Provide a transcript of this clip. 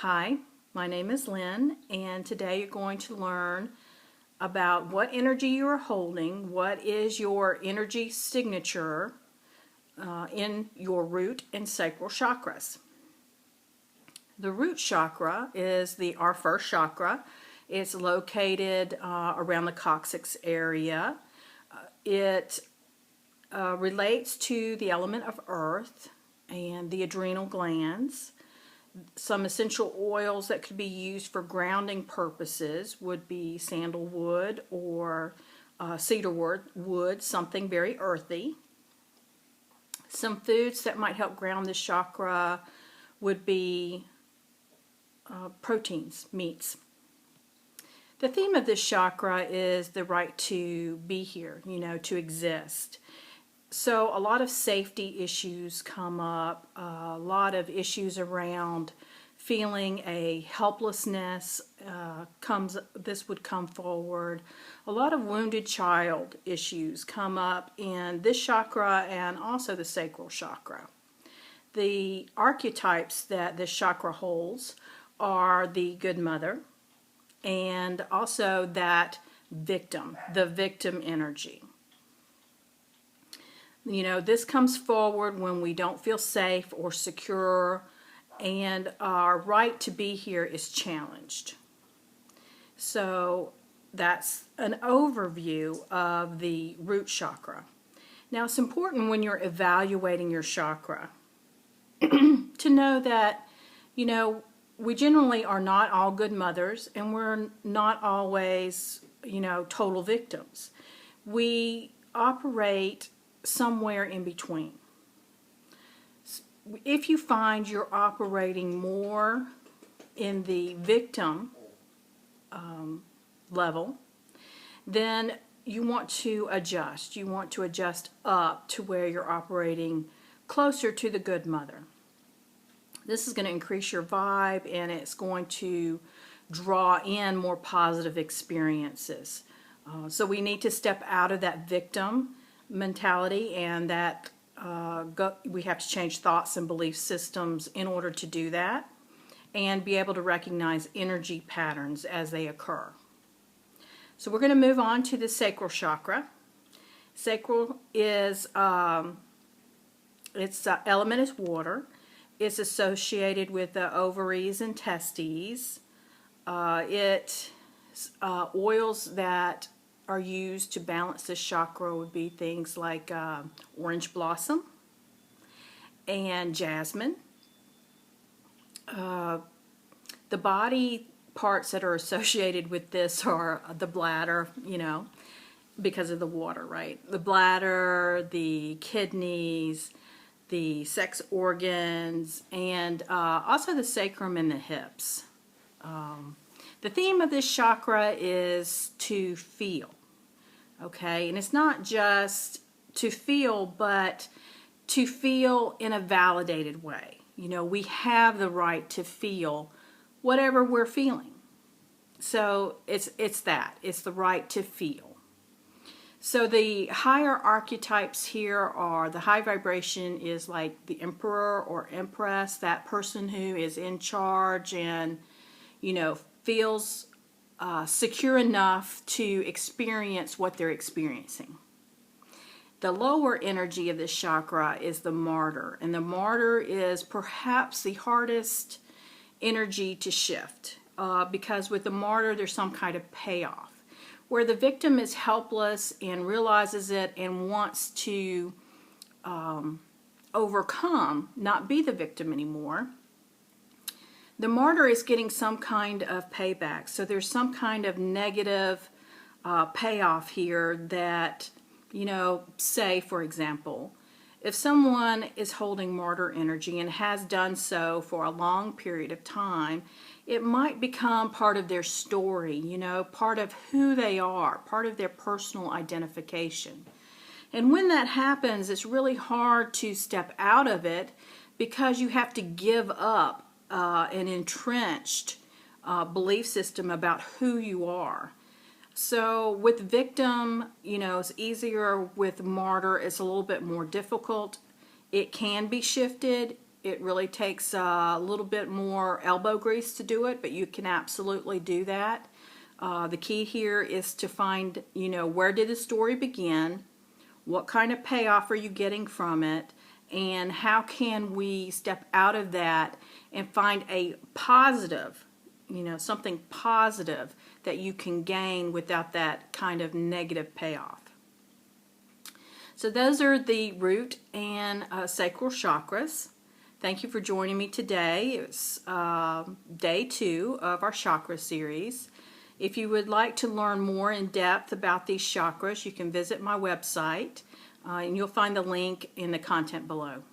Hi, my name is Lynn, and today you're going to learn about what energy you are holding, what is your energy signature in your root and sacral chakras. The root chakra is our first chakra. It's located around the coccyx area. It relates to the element of earth and the adrenal glands. Some essential oils that could be used for grounding purposes would be sandalwood or cedar wood, something very earthy. Some foods that might help ground this chakra would be proteins, meats. The theme of this chakra is the right to be here, to exist. So a lot of safety issues come up, a lot of issues around feeling a helplessness this would come forward. A lot of wounded child issues come up in this chakra and also the sacral chakra. The archetypes that this chakra holds are the good mother and also that victim, the victim energy. This comes forward when we don't feel safe or secure and our right to be here is challenged. So that's an overview of the root chakra. Now it's important when you're evaluating your chakra to know that, we generally are not all good mothers and we're not always, total victims. We operate somewhere in between. If you find you're operating more in the victim level, then you want to adjust. You want to adjust up to where you're operating closer to the good mother. This is going to increase your vibe and it's going to draw in more positive experiences. So we need to step out of that victim mentality, and that we have to change thoughts and belief systems in order to do that and be able to recognize energy patterns as they occur. So we're going to move on to the sacral chakra. Sacral is its element is water. It's associated with the ovaries and testes. Oils that are used to balance this chakra would be things like orange blossom and jasmine. The body parts that are associated with this are the bladder, because of the water, right? The bladder, the kidneys, the sex organs, and also the sacrum and the hips. The theme of this chakra is to feel, okay? And it's not just to feel, but to feel in a validated way. We have the right to feel whatever we're feeling. So it's the right to feel. So the higher archetypes here are, the high vibration is like the emperor or empress, that person who is in charge and, feels secure enough to experience what they're experiencing. The lower energy of this chakra is the martyr, and the martyr is perhaps the hardest energy to shift because with the martyr there's some kind of payoff, where the victim is helpless and realizes it and wants to overcome, not be the victim anymore. The martyr is getting some kind of payback. So there's some kind of negative payoff here that, say, for example, if someone is holding martyr energy and has done so for a long period of time, it might become part of their story, part of who they are, part of their personal identification. And when that happens, it's really hard to step out of it because you have to give up an entrenched belief system about who you are. So with victim, it's easier. With martyr, it's a little bit more difficult. It can be shifted. It really takes a little bit more elbow grease to do it, but you can absolutely do that. The key here is to find, where did the story begin? What kind of payoff are you getting from it? And how can we step out of that and find a positive, something positive that you can gain without that kind of negative payoff. So those are the root and sacral chakras. Thank you for joining me today. It's day 2 of our chakra series. If you would like to learn more in depth about these chakras, you can visit my website, and you'll find the link in the content below.